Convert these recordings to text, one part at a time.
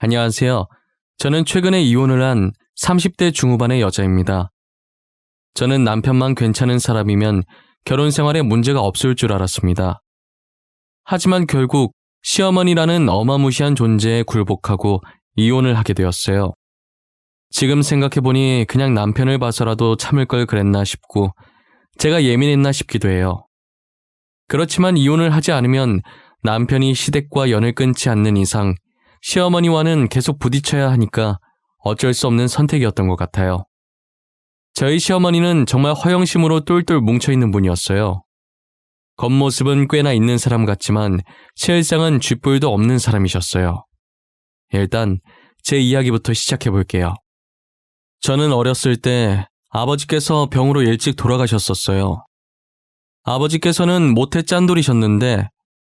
안녕하세요. 저는 최근에 이혼을 한 30대 중후반의 여자입니다. 저는 남편만 괜찮은 사람이면 결혼 생활에 문제가 없을 줄 알았습니다. 하지만 결국 시어머니라는 어마무시한 존재에 굴복하고 이혼을 하게 되었어요. 지금 생각해보니 그냥 남편을 봐서라도 참을 걸 그랬나 싶고 제가 예민했나 싶기도 해요. 그렇지만 이혼을 하지 않으면 남편이 시댁과 연을 끊지 않는 이상 시어머니와는 계속 부딪혀야 하니까 어쩔 수 없는 선택이었던 것 같아요. 저희 시어머니는 정말 허영심으로 똘똘 뭉쳐있는 분이었어요. 겉모습은 꽤나 있는 사람 같지만 실상은 쥐뿔도 없는 사람이셨어요. 일단 제 이야기부터 시작해볼게요. 저는 어렸을 때 아버지께서 병으로 일찍 돌아가셨었어요. 아버지께서는 모태 짠돌이셨는데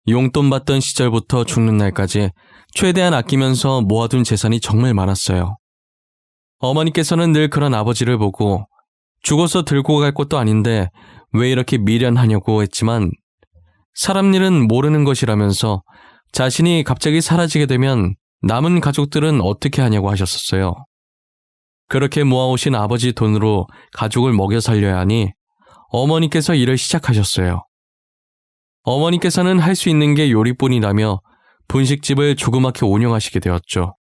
용돈 받던 시절부터 죽는 날까지 최대한 아끼면서 모아둔 재산이 정말 많았어요. 어머니께서는 늘 그런 아버지를 보고 죽어서 들고 갈 것도 아닌데 왜 이렇게 미련하냐고 했지만 사람 일은 모르는 것이라면서 자신이 갑자기 사라지게 되면 남은 가족들은 어떻게 하냐고 하셨었어요. 그렇게 모아오신 아버지 돈으로 가족을 먹여 살려야 하니 어머니께서 일을 시작하셨어요. 어머니께서는 할 수 있는 게 요리뿐이라며 분식집을 조그맣게 운영하시게 되었죠.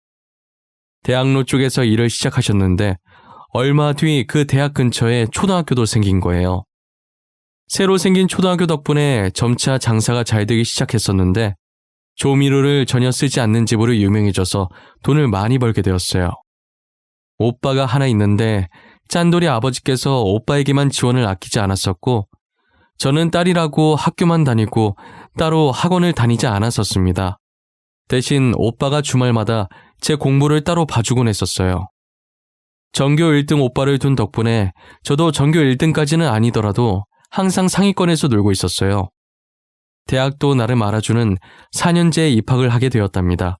대학로 쪽에서 일을 시작하셨는데 얼마 뒤 그 대학 근처에 초등학교도 생긴 거예요. 새로 생긴 초등학교 덕분에 점차 장사가 잘 되기 시작했었는데 조미료를 전혀 쓰지 않는 집으로 유명해져서 돈을 많이 벌게 되었어요. 오빠가 하나 있는데 짠돌이 아버지께서 오빠에게만 지원을 아끼지 않았었고 저는 딸이라고 학교만 다니고 따로 학원을 다니지 않았었습니다. 대신 오빠가 주말마다 제 공부를 따로 봐주곤 했었어요. 전교 1등 오빠를 둔 덕분에 저도 전교 1등까지는 아니더라도 항상 상위권에서 놀고 있었어요. 대학도 나름 알아주는 4년제에 입학을 하게 되었답니다.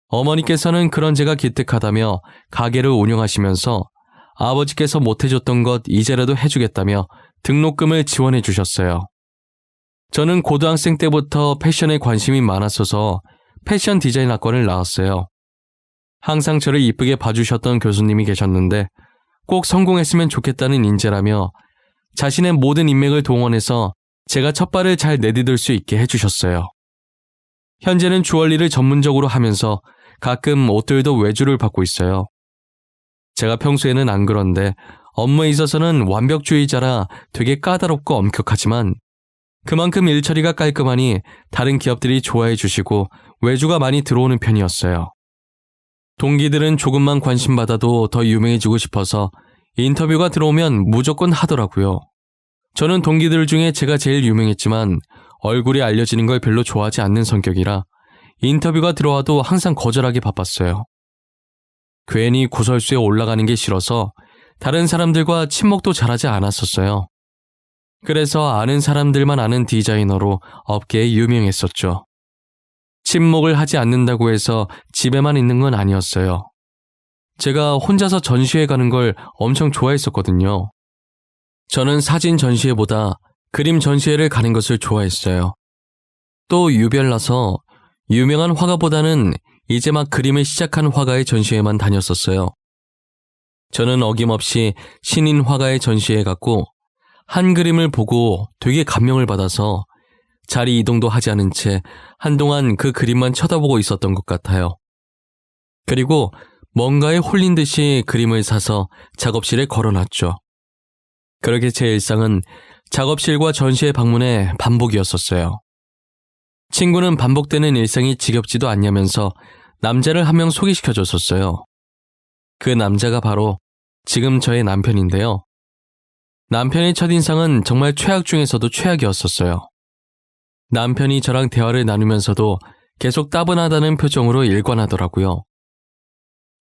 어머니께서는 그런 제가 기특하다며 가게를 운영하시면서 아버지께서 못해줬던 것 이제라도 해주겠다며 등록금을 지원해 주셨어요. 저는 고등학생 때부터 패션에 관심이 많았어서 패션 디자인 학과를 나왔어요. 항상 저를 이쁘게 봐주셨던 교수님이 계셨는데 꼭 성공했으면 좋겠다는 인재라며 자신의 모든 인맥을 동원해서 제가 첫 발을 잘 내디딜 수 있게 해주셨어요. 현재는 주얼리를 전문적으로 하면서 가끔 옷들도 외주를 받고 있어요. 제가 평소에는 안 그런데 업무에 있어서는 완벽주의자라 되게 까다롭고 엄격하지만 그만큼 일처리가 깔끔하니 다른 기업들이 좋아해 주시고 외주가 많이 들어오는 편이었어요. 동기들은 조금만 관심 받아도 더 유명해지고 싶어서 인터뷰가 들어오면 무조건 하더라고요. 저는 동기들 중에 제가 제일 유명했지만 얼굴이 알려지는 걸 별로 좋아하지 않는 성격이라 인터뷰가 들어와도 항상 거절하기 바빴어요. 괜히 구설수에 올라가는 게 싫어서 다른 사람들과 친목도 잘하지 않았었어요. 그래서 아는 사람들만 아는 디자이너로 업계에 유명했었죠. 친목을 하지 않는다고 해서 집에만 있는 건 아니었어요. 제가 혼자서 전시회 가는 걸 엄청 좋아했었거든요. 저는 사진 전시회보다 그림 전시회를 가는 것을 좋아했어요. 또 유별나서 유명한 화가보다는 이제 막 그림을 시작한 화가의 전시회만 다녔었어요. 저는 어김없이 신인 화가의 전시회에 갔고 한 그림을 보고 되게 감명을 받아서 자리 이동도 하지 않은 채 한동안 그 그림만 쳐다보고 있었던 것 같아요. 그리고 뭔가에 홀린 듯이 그림을 사서 작업실에 걸어놨죠. 그렇게 제 일상은 작업실과 전시회 방문의 반복이었었어요. 친구는 반복되는 일상이 지겹지도 않냐면서 남자를 한 명 소개시켜줬었어요. 그 남자가 바로 지금 저의 남편인데요. 남편의 첫인상은 정말 최악 중에서도 최악이었었어요. 남편이 저랑 대화를 나누면서도 계속 따분하다는 표정으로 일관하더라고요.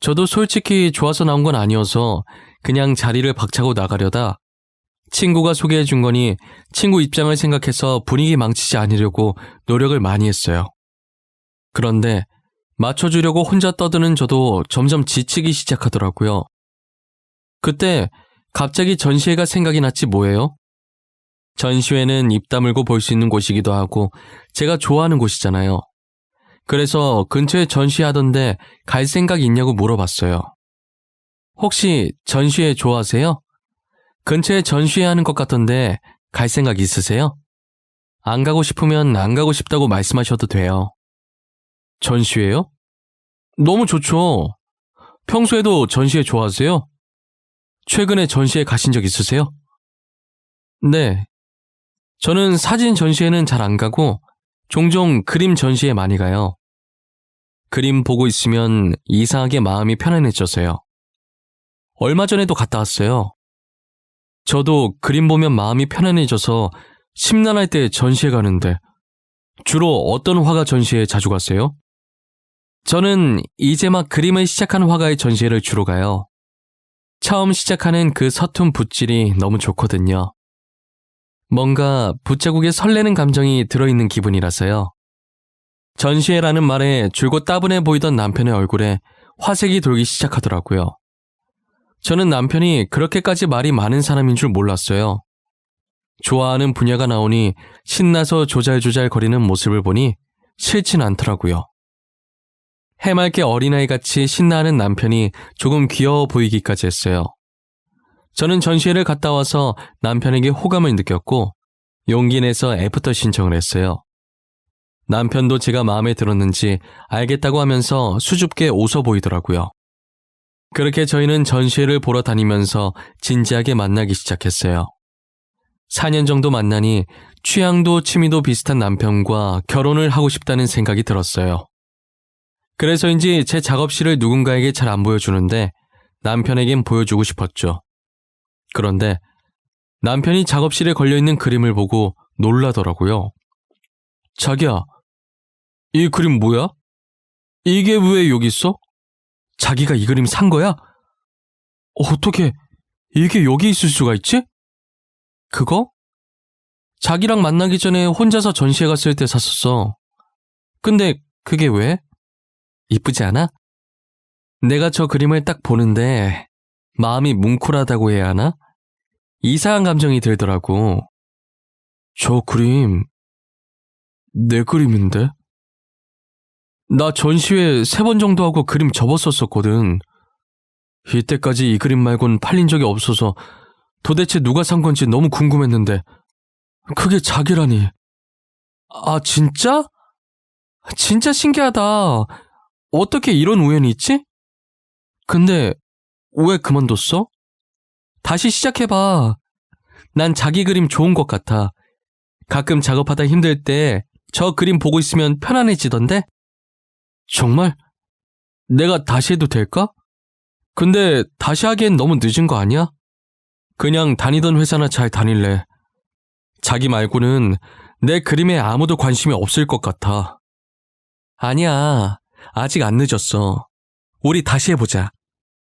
저도 솔직히 좋아서 나온 건 아니어서 그냥 자리를 박차고 나가려다 친구가 소개해준 거니 친구 입장을 생각해서 분위기 망치지 않으려고 노력을 많이 했어요. 그런데 맞춰주려고 혼자 떠드는 저도 점점 지치기 시작하더라고요. 그때 갑자기 전시회가 생각이 났지 뭐예요? 전시회는 입 다물고 볼 수 있는 곳이기도 하고 제가 좋아하는 곳이잖아요. 그래서 근처에 전시하던데 갈 생각 있냐고 물어봤어요. 혹시 전시회 좋아하세요? 근처에 전시회 하는 것 같던데 갈 생각 있으세요? 안 가고 싶으면 안 가고 싶다고 말씀하셔도 돼요. 전시회요? 너무 좋죠. 평소에도 전시회 좋아하세요? 최근에 전시회 가신 적 있으세요? 네. 저는 사진 전시회는 잘 안 가고 종종 그림 전시회 많이 가요. 그림 보고 있으면 이상하게 마음이 편안해져서요. 얼마 전에도 갔다 왔어요. 저도 그림 보면 마음이 편안해져서 심란할 때 전시회 가는데 주로 어떤 화가 전시회에 자주 가세요? 저는 이제 막 그림을 시작한 화가의 전시회를 주로 가요. 처음 시작하는 그 서툰 붓질이 너무 좋거든요. 뭔가 붓자국에 설레는 감정이 들어있는 기분이라서요. 전시회라는 말에 줄곧 따분해 보이던 남편의 얼굴에 화색이 돌기 시작하더라고요. 저는 남편이 그렇게까지 말이 많은 사람인 줄 몰랐어요. 좋아하는 분야가 나오니 신나서 조잘조잘 거리는 모습을 보니 싫진 않더라고요. 해맑게 어린아이같이 신나하는 남편이 조금 귀여워 보이기까지 했어요. 저는 전시회를 갔다 와서 남편에게 호감을 느꼈고 용기 내서 애프터 신청을 했어요. 남편도 제가 마음에 들었는지 알겠다고 하면서 수줍게 웃어 보이더라고요. 그렇게 저희는 전시회를 보러 다니면서 진지하게 만나기 시작했어요. 4년 정도 만나니 취향도 취미도 비슷한 남편과 결혼을 하고 싶다는 생각이 들었어요. 그래서인지 제 작업실을 누군가에게 잘 안 보여주는데 남편에겐 보여주고 싶었죠. 그런데 남편이 작업실에 걸려있는 그림을 보고 놀라더라고요. 자기야, 이 그림 뭐야? 이게 왜 여기 있어? 자기가 이 그림 산 거야? 어떻게 이게 여기 있을 수가 있지? 그거? 자기랑 만나기 전에 혼자서 전시회 갔을 때 샀었어. 근데 그게 왜? 이쁘지 않아? 내가 저 그림을 딱 보는데 마음이 뭉클하다고 해야 하나? 이상한 감정이 들더라고. 저 그림 내 그림인데? 나 전시회 3번 정도 하고 그림 접었었거든. 이때까지 이 그림 말곤 팔린 적이 없어서 도대체 누가 산 건지 너무 궁금했는데 그게 자기라니. 아, 진짜? 진짜 신기하다. 어떻게 이런 우연이 있지? 근데 왜 그만뒀어? 다시 시작해봐. 난 자기 그림 좋은 것 같아. 가끔 작업하다 힘들 때 저 그림 보고 있으면 편안해지던데? 정말? 내가 다시 해도 될까? 근데 다시 하기엔 너무 늦은 거 아니야? 그냥 다니던 회사나 잘 다닐래. 자기 말고는 내 그림에 아무도 관심이 없을 것 같아. 아니야. 아직 안 늦었어. 우리 다시 해보자.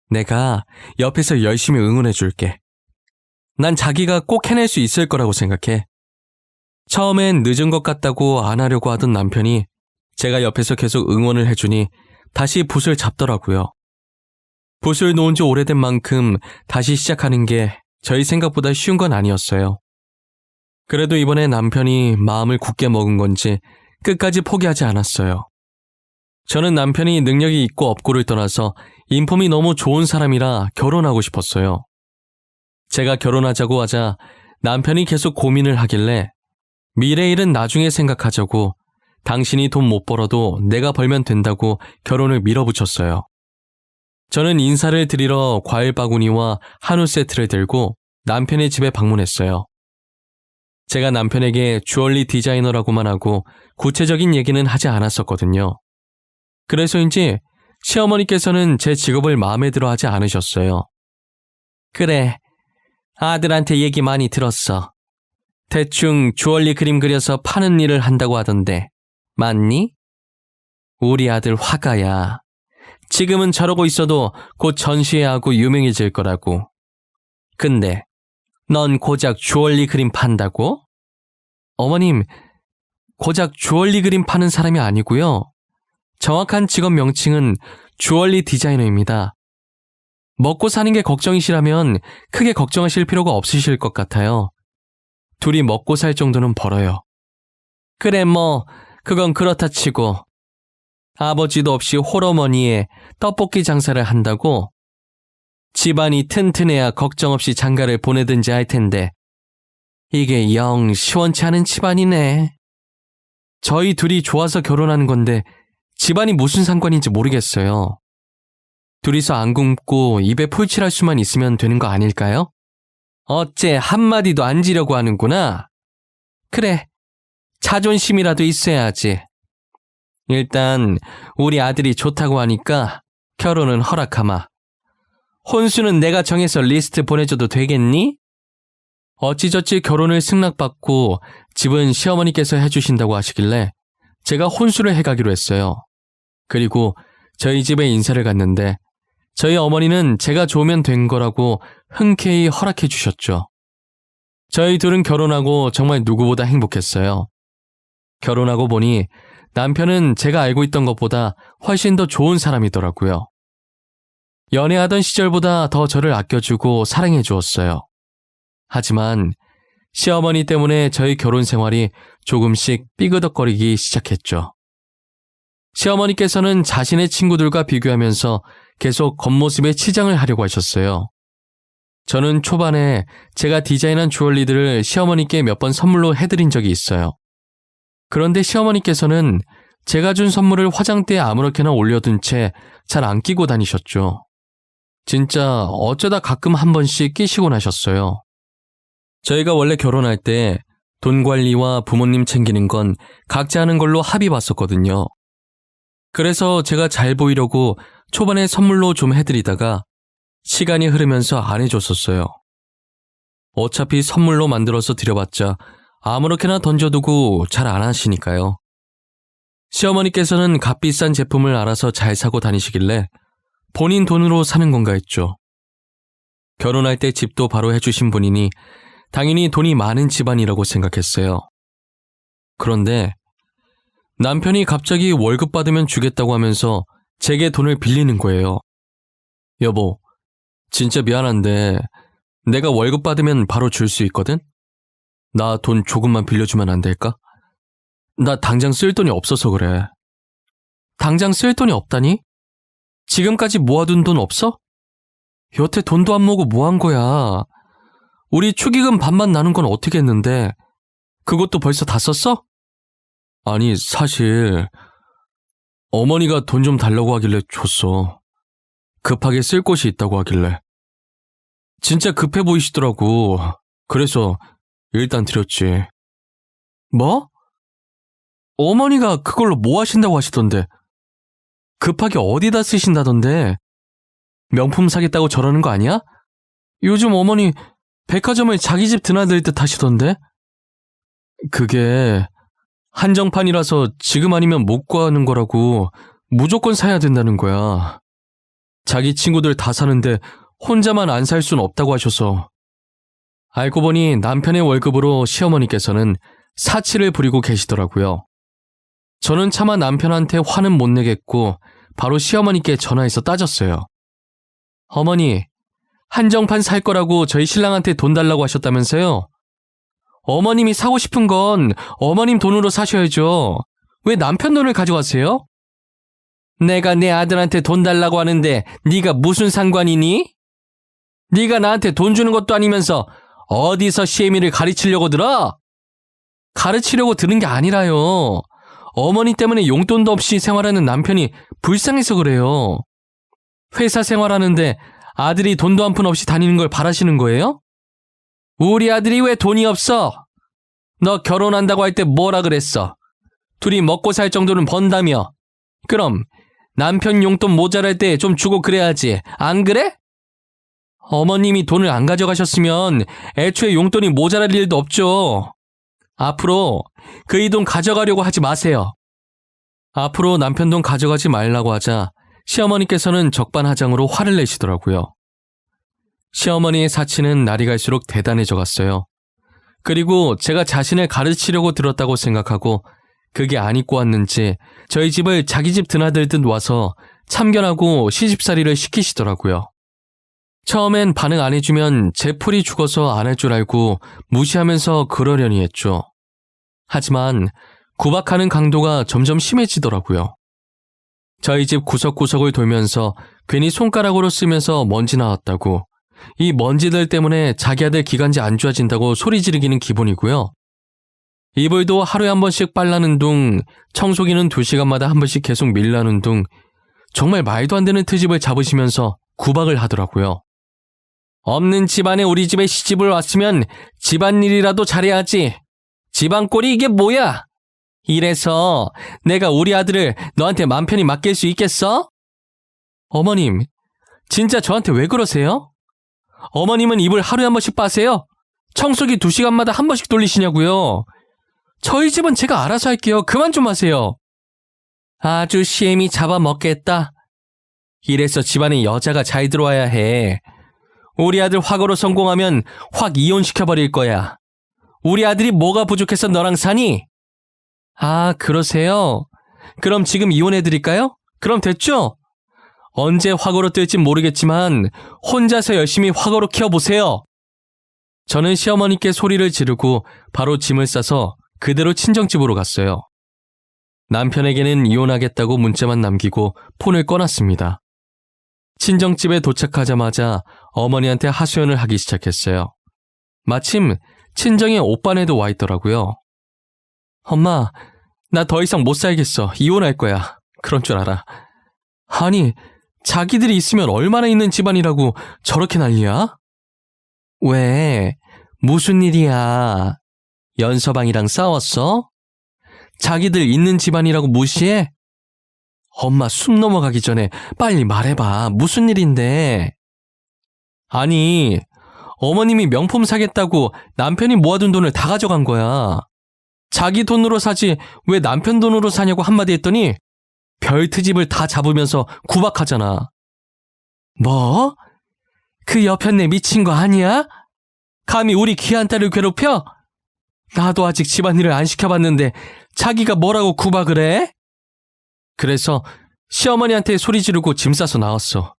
내가 옆에서 열심히 응원해줄게. 난 자기가 꼭 해낼 수 있을 거라고 생각해. 처음엔 늦은 것 같다고 안 하려고 하던 남편이 제가 옆에서 계속 응원을 해주니 다시 붓을 잡더라고요. 붓을 놓은 지 오래된 만큼 다시 시작하는 게 저희 생각보다 쉬운 건 아니었어요. 그래도 이번에 남편이 마음을 굳게 먹은 건지 끝까지 포기하지 않았어요. 저는 남편이 능력이 있고 없고를 떠나서 인품이 너무 좋은 사람이라 결혼하고 싶었어요. 제가 결혼하자고 하자 남편이 계속 고민을 하길래 미래 일은 나중에 생각하자고 당신이 돈 못 벌어도 내가 벌면 된다고 결혼을 밀어붙였어요. 저는 인사를 드리러 과일 바구니와 한우 세트를 들고 남편의 집에 방문했어요. 제가 남편에게 주얼리 디자이너라고만 하고 구체적인 얘기는 하지 않았었거든요. 그래서인지 시어머니께서는 제 직업을 마음에 들어 하지 않으셨어요. 그래, 아들한테 얘기 많이 들었어. 대충 주얼리 그림 그려서 파는 일을 한다고 하던데 맞니? 우리 아들 화가야. 지금은 저러고 있어도 곧 전시회하고 유명해질 거라고. 근데 넌 고작 주얼리 그림 판다고? 어머님, 고작 주얼리 그림 파는 사람이 아니고요. 정확한 직업 명칭은 주얼리 디자이너입니다. 먹고 사는 게 걱정이시라면 크게 걱정하실 필요가 없으실 것 같아요. 둘이 먹고 살 정도는 벌어요. 그래 그건 그렇다 치고 아버지도 없이 홀어머니에 떡볶이 장사를 한다고? 집안이 튼튼해야 걱정 없이 장가를 보내든지 할 텐데 이게 영 시원치 않은 집안이네. 저희 둘이 좋아서 결혼하는 건데 집안이 무슨 상관인지 모르겠어요. 둘이서 안 굶고 입에 풀칠할 수만 있으면 되는 거 아닐까요? 어째 한마디도 안 지려고 하는구나. 그래, 자존심이라도 있어야지. 일단 우리 아들이 좋다고 하니까 결혼은 허락하마. 혼수는 내가 정해서 리스트 보내줘도 되겠니? 어찌저찌 결혼을 승낙받고 집은 시어머니께서 해주신다고 하시길래 제가 혼수를 해가기로 했어요. 그리고 저희 집에 인사를 갔는데 저희 어머니는 제가 좋으면 된 거라고 흔쾌히 허락해 주셨죠. 저희 둘은 결혼하고 정말 누구보다 행복했어요. 결혼하고 보니 남편은 제가 알고 있던 것보다 훨씬 더 좋은 사람이더라고요. 연애하던 시절보다 더 저를 아껴주고 사랑해 주었어요. 하지만 시어머니 때문에 저희 결혼 생활이 조금씩 삐그덕거리기 시작했죠. 시어머니께서는 자신의 친구들과 비교하면서 계속 겉모습에 치장을 하려고 하셨어요. 저는 초반에 제가 디자인한 주얼리들을 시어머니께 몇 번 선물로 해드린 적이 있어요. 그런데 시어머니께서는 제가 준 선물을 화장대에 아무렇게나 올려둔 채 잘 안 끼고 다니셨죠. 진짜 어쩌다 가끔 한 번씩 끼시곤 하셨어요. 저희가 원래 결혼할 때 돈 관리와 부모님 챙기는 건 각자 하는 걸로 합의 봤었거든요. 그래서 제가 잘 보이려고 초반에 선물로 좀 해드리다가 시간이 흐르면서 안 해줬었어요. 어차피 선물로 만들어서 드려봤자 아무렇게나 던져두고 잘 안 하시니까요. 시어머니께서는 값비싼 제품을 알아서 잘 사고 다니시길래 본인 돈으로 사는 건가 했죠. 결혼할 때 집도 바로 해주신 분이니 당연히 돈이 많은 집안이라고 생각했어요. 그런데 남편이 갑자기 월급 받으면 주겠다고 하면서 제게 돈을 빌리는 거예요. 여보, 진짜 미안한데 내가 월급 받으면 바로 줄 수 있거든? 나 돈 조금만 빌려주면 안 될까? 나 당장 쓸 돈이 없어서 그래. 당장 쓸 돈이 없다니? 지금까지 모아둔 돈 없어? 여태 돈도 안 모으고 뭐 한 거야? 우리 축의금 반만 나눈 건 어떻게 했는데 그것도 벌써 다 썼어? 아니, 사실 어머니가 돈 좀 달라고 하길래 줬어. 급하게 쓸 곳이 있다고 하길래. 진짜 급해 보이시더라고. 그래서 일단 드렸지. 뭐? 어머니가 그걸로 뭐 하신다고 하시던데. 급하게 어디다 쓰신다던데. 명품 사겠다고 저러는 거 아니야? 요즘 어머니 백화점을 자기 집 드나들 듯 하시던데. 그게 한정판이라서 지금 아니면 못 구하는 거라고 무조건 사야 된다는 거야. 자기 친구들 다 사는데 혼자만 안 살 순 없다고 하셔서. 알고 보니 남편의 월급으로 시어머니께서는 사치를 부리고 계시더라고요. 저는 차마 남편한테 화는 못 내겠고 바로 시어머니께 전화해서 따졌어요. 어머니, 한정판 살 거라고 저희 신랑한테 돈 달라고 하셨다면서요? 어머님이 사고 싶은 건 어머님 돈으로 사셔야죠. 왜 남편 돈을 가져가세요? 내가 내 아들한테 돈 달라고 하는데 네가 무슨 상관이니? 네가 나한테 돈 주는 것도 아니면서 어디서 시애미를 가르치려고 들어? 가르치려고 드는 게 아니라요. 어머니 때문에 용돈도 없이 생활하는 남편이 불쌍해서 그래요. 회사 생활하는데 아들이 돈도 한 푼 없이 다니는 걸 바라시는 거예요? 우리 아들이 왜 돈이 없어? 너 결혼한다고 할 때 뭐라 그랬어? 둘이 먹고 살 정도는 번다며. 그럼 남편 용돈 모자랄 때 좀 주고 그래야지. 안 그래? 어머님이 돈을 안 가져가셨으면 애초에 용돈이 모자랄 일도 없죠. 앞으로 그이 돈 가져가려고 하지 마세요. 앞으로 남편 돈 가져가지 말라고 하자 시어머니께서는 적반하장으로 화를 내시더라고요. 시어머니의 사치는 날이 갈수록 대단해져 갔어요. 그리고 제가 자신을 가르치려고 들었다고 생각하고 그게 안 입고 왔는지 저희 집을 자기 집 드나들듯 와서 참견하고 시집살이를 시키시더라고요. 처음엔 반응 안 해주면 제 풀이 죽어서 안 할 줄 알고 무시하면서 그러려니 했죠. 하지만 구박하는 강도가 점점 심해지더라고요. 저희 집 구석구석을 돌면서 괜히 손가락으로 쓰면서 먼지 나왔다고, 이 먼지들 때문에 자기 아들 기관지 안 좋아진다고 소리 지르기는 기본이고요. 이불도 하루에 한 번씩 빨라는 둥, 청소기는 2시간마다 한 번씩 계속 밀라는 둥, 정말 말도 안 되는 트집을 잡으시면서 구박을 하더라고요. 없는 집안에 우리 집에 시집을 왔으면 집안일이라도 잘해야지. 집안꼴이 이게 뭐야? 이래서 내가 우리 아들을 너한테 맘 편히 맡길 수 있겠어? 어머님, 진짜 저한테 왜 그러세요? 어머님은 이불 하루에 한 번씩 빠세요? 청소기 2시간마다 한 번씩 돌리시냐고요? 저희 집은 제가 알아서 할게요. 그만 좀 하세요. 아주 시엠이 잡아먹겠다. 이래서 집안에 여자가 잘 들어와야 해. 우리 아들 화거로 성공하면 확 이혼시켜버릴 거야. 우리 아들이 뭐가 부족해서 너랑 사니? 아, 그러세요? 그럼 지금 이혼해드릴까요? 그럼 됐죠? 언제 화거로 뜰진 모르겠지만 혼자서 열심히 화거로 키워보세요. 저는 시어머니께 소리를 지르고 바로 짐을 싸서 그대로 친정집으로 갔어요. 남편에게는 이혼하겠다고 문자만 남기고 폰을 꺼놨습니다. 친정집에 도착하자마자 어머니한테 하소연을 하기 시작했어요. 마침 친정에 오빠네도 와 있더라고요. 엄마, 나 더 이상 못 살겠어. 이혼할 거야. 그런 줄 알아. 아니, 자기들이 있으면 얼마나 있는 집안이라고 저렇게 난리야? 왜? 무슨 일이야? 연서방이랑 싸웠어? 자기들 있는 집안이라고 무시해? 엄마 숨 넘어가기 전에 빨리 말해봐. 무슨 일인데? 아니, 어머님이 명품 사겠다고 남편이 모아둔 돈을 다 가져간 거야. 자기 돈으로 사지 왜 남편 돈으로 사냐고 한마디 했더니 별트집을 다 잡으면서 구박하잖아. 뭐? 그 여편네 미친 거 아니야? 감히 우리 귀한 딸을 괴롭혀? 나도 아직 집안일을 안 시켜봤는데 자기가 뭐라고 구박을 해? 그래서 시어머니한테 소리 지르고 짐 싸서 나왔어.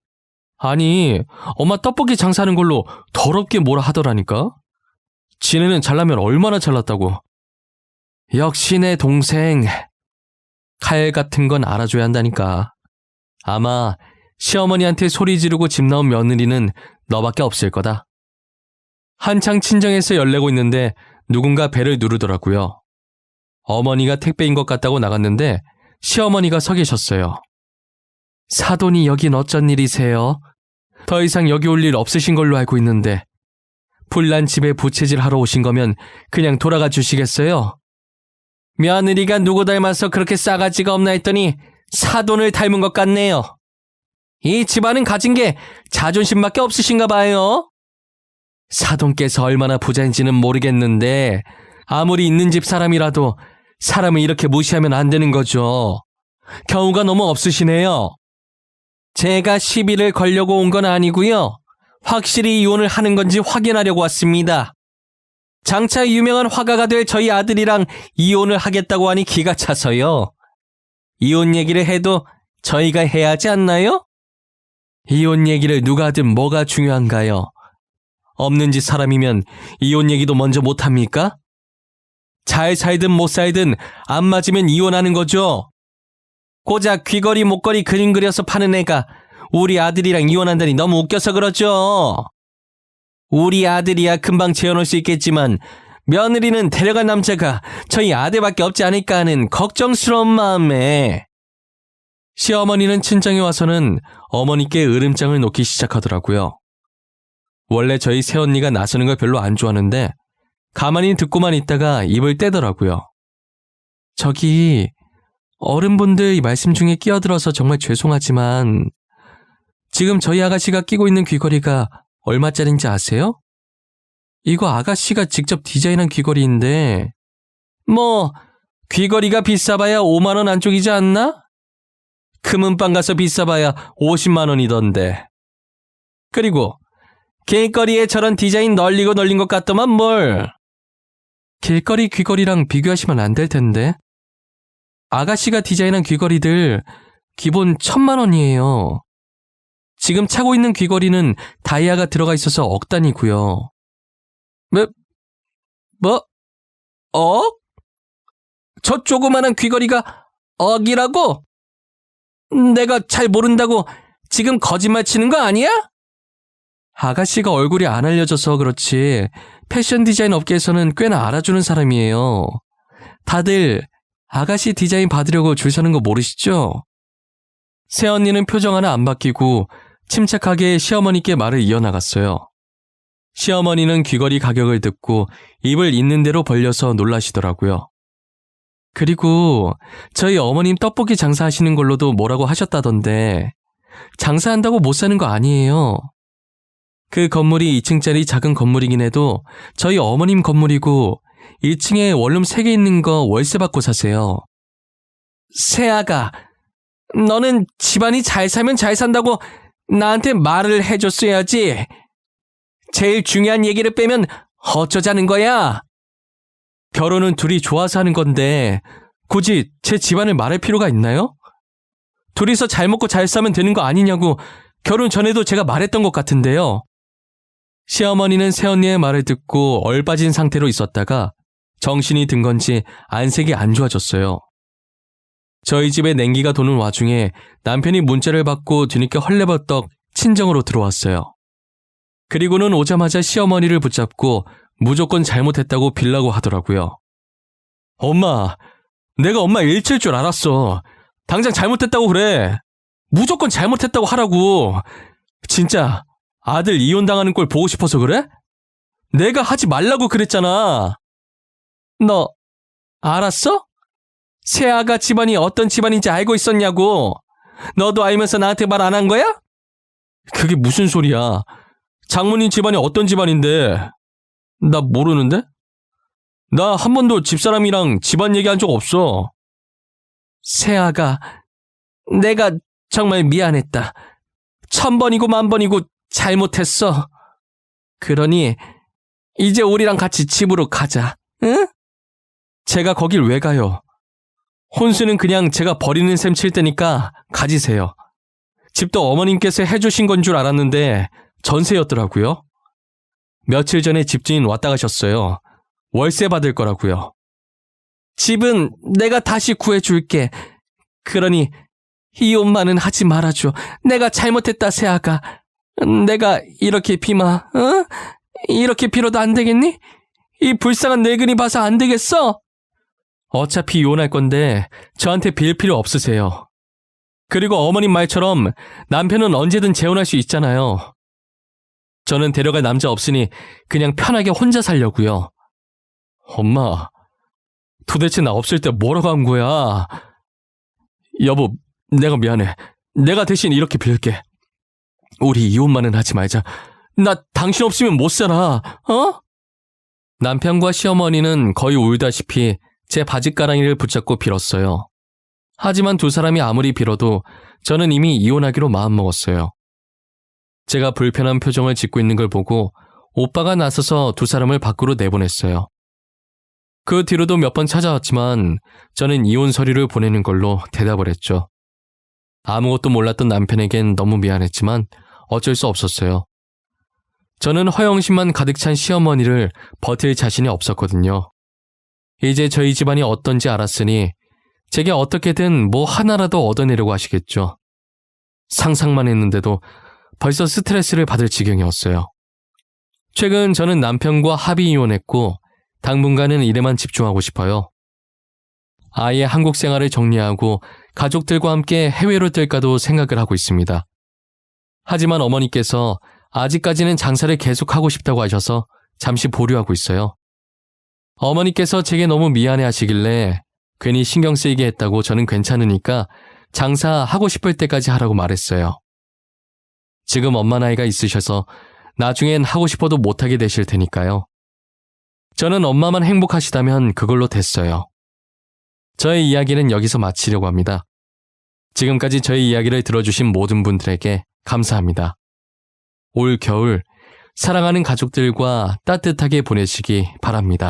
아니, 엄마 떡볶이 장사하는 걸로 더럽게 뭐라 하더라니까? 지네는 잘나면 얼마나 잘났다고. 역시 내 동생. 칼 같은 건 알아줘야 한다니까. 아마 시어머니한테 소리 지르고 집 나온 며느리는 너밖에 없을 거다. 한창 친정에서 열내고 있는데 누군가 배를 누르더라고요. 어머니가 택배인 것 같다고 나갔는데 시어머니가 서 계셨어요. 사돈이 여긴 어쩐 일이세요? 더 이상 여기 올 일 없으신 걸로 알고 있는데 불난 집에 부채질 하러 오신 거면 그냥 돌아가 주시겠어요? 며느리가 누구 닮아서 그렇게 싸가지가 없나 했더니 사돈을 닮은 것 같네요. 이 집안은 가진 게 자존심밖에 없으신가 봐요. 사돈께서 얼마나 부자인지는 모르겠는데 아무리 있는 집 사람이라도 사람을 이렇게 무시하면 안 되는 거죠. 경우가 너무 없으시네요. 제가 시비를 걸려고 온 건 아니고요. 확실히 이혼을 하는 건지 확인하려고 왔습니다. 장차 유명한 화가가 될 저희 아들이랑 이혼을 하겠다고 하니 기가 차서요. 이혼 얘기를 해도 저희가 해야 하지 않나요? 이혼 얘기를 누가 하든 뭐가 중요한가요? 없는 집 사람이면 이혼 얘기도 먼저 못합니까? 잘 살든 못 살든 안 맞으면 이혼하는 거죠. 고작 귀걸이 목걸이 그림 그려서 파는 애가 우리 아들이랑 이혼한다니 너무 웃겨서 그러죠. 우리 아들이야 금방 재혼할 수 있겠지만 며느리는 데려간 남자가 저희 아들밖에 없지 않을까 하는 걱정스러운 마음에. 시어머니는 친정에 와서는 어머니께 으름장을 놓기 시작하더라고요. 원래 저희 새언니가 나서는 걸 별로 안 좋아하는데 가만히 듣고만 있다가 입을 떼더라고요. 저기 어른분들 말씀 중에 끼어들어서 정말 죄송하지만 지금 저희 아가씨가 끼고 있는 귀걸이가 얼마짜린지 아세요? 이거 아가씨가 직접 디자인한 귀걸이인데 뭐 귀걸이가 비싸봐야 5만 원 안쪽이지 않나? 금은방 가서 비싸봐야 50만 원이던데. 그리고 길거리에 저런 디자인 널리고 널린 것 같더만 뭘. 길거리 귀걸이랑 비교하시면 안 될 텐데. 아가씨가 디자인한 귀걸이들 기본 1,000만 원이에요. 지금 차고 있는 귀걸이는 다이아가 들어가 있어서 억 단위고요. 뭐? 억? 저 조그마한 귀걸이가 억이라고? 내가 잘 모른다고 지금 거짓말 치는 거 아니야? 아가씨가 얼굴이 안 알려져서 그렇지 패션 디자인 업계에서는 꽤나 알아주는 사람이에요. 다들 아가씨 디자인 받으려고 줄 서는 거 모르시죠? 새언니는 표정 하나 안 바뀌고 침착하게 시어머니께 말을 이어나갔어요. 시어머니는 귀걸이 가격을 듣고 입을 있는 대로 벌려서 놀라시더라고요. 그리고 저희 어머님 떡볶이 장사하시는 걸로도 뭐라고 하셨다던데 장사한다고 못 사는 거 아니에요. 그 건물이 2층짜리 작은 건물이긴 해도 저희 어머님 건물이고 1층에 원룸 3개 있는 거 월세 받고 사세요. 새아가, 너는 집안이 잘 살면 잘 산다고 나한테 말을 해줬어야지. 제일 중요한 얘기를 빼면 어쩌자는 거야? 결혼은 둘이 좋아서 하는 건데 굳이 제 집안을 말할 필요가 있나요? 둘이서 잘 먹고 잘 사면 되는 거 아니냐고 결혼 전에도 제가 말했던 것 같은데요. 시어머니는 새언니의 말을 듣고 얼빠진 상태로 있었다가 정신이 든 건지 안색이 안 좋아졌어요. 저희 집에 냉기가 도는 와중에 남편이 문자를 받고 뒤늦게 헐레벌떡 친정으로 들어왔어요. 그리고는 오자마자 시어머니를 붙잡고 무조건 잘못했다고 빌라고 하더라고요. 엄마, 내가 엄마 일칠 줄 알았어. 당장 잘못했다고 그래. 무조건 잘못했다고 하라고. 진짜 아들 이혼당하는 꼴 보고 싶어서 그래? 내가 하지 말라고 그랬잖아. 너 알았어? 새아가 집안이 어떤 집안인지 알고 있었냐고. 너도 알면서 나한테 말 안 한 거야? 그게 무슨 소리야. 장모님 집안이 어떤 집안인데. 나 모르는데? 나 한 번도 집사람이랑 집안 얘기한 적 없어. 새아가, 내가 정말 미안했다. 1000번이고 10,000번이고 잘못했어. 그러니 이제 우리랑 같이 집으로 가자. 응? 제가 거길 왜 가요? 혼수는 그냥 제가 버리는 셈 칠 테니까 가지세요. 집도 어머님께서 해주신 건 줄 알았는데 전세였더라고요. 며칠 전에 집주인 왔다 가셨어요. 월세 받을 거라고요. 집은 내가 다시 구해줄게. 그러니 이혼만은 하지 말아줘. 내가 잘못했다, 새아가. 내가 이렇게 비마, 이렇게 빌어도 안 되겠니? 이 불쌍한 늙은이 봐서 안 되겠어? 어차피 이혼할 건데 저한테 빌 필요 없으세요. 그리고 어머님 말처럼 남편은 언제든 재혼할 수 있잖아요. 저는 데려갈 남자 없으니 그냥 편하게 혼자 살려고요. 엄마, 도대체 나 없을 때 뭐라고 한 거야? 여보, 내가 미안해. 내가 대신 이렇게 빌게. 우리 이혼만은 하지 말자. 나 당신 없으면 못 살아. 어? 남편과 시어머니는 거의 울다시피 제 바짓가랑이를 붙잡고 빌었어요. 하지만 두 사람이 아무리 빌어도 저는 이미 이혼하기로 마음먹었어요. 제가 불편한 표정을 짓고 있는 걸 보고 오빠가 나서서 두 사람을 밖으로 내보냈어요. 그 뒤로도 몇 번 찾아왔지만 저는 이혼 서류를 보내는 걸로 대답을 했죠. 아무것도 몰랐던 남편에겐 너무 미안했지만 어쩔 수 없었어요. 저는 허영심만 가득 찬 시어머니를 버틸 자신이 없었거든요. 이제 저희 집안이 어떤지 알았으니 제게 어떻게든 뭐 하나라도 얻어내려고 하시겠죠. 상상만 했는데도 벌써 스트레스를 받을 지경이었어요. 최근 저는 남편과 합의 이혼했고 당분간은 일에만 집중하고 싶어요. 아예 한국 생활을 정리하고 가족들과 함께 해외로 뜰까도 생각을 하고 있습니다. 하지만 어머니께서 아직까지는 장사를 계속하고 싶다고 하셔서 잠시 보류하고 있어요. 어머니께서 제게 너무 미안해 하시길래 괜히 신경 쓰이게 했다고 저는 괜찮으니까 장사하고 싶을 때까지 하라고 말했어요. 지금 엄마 나이가 있으셔서 나중엔 하고 싶어도 못하게 되실 테니까요. 저는 엄마만 행복하시다면 그걸로 됐어요. 저의 이야기는 여기서 마치려고 합니다. 지금까지 저의 이야기를 들어주신 모든 분들에게 감사합니다. 올 겨울 사랑하는 가족들과 따뜻하게 보내시기 바랍니다.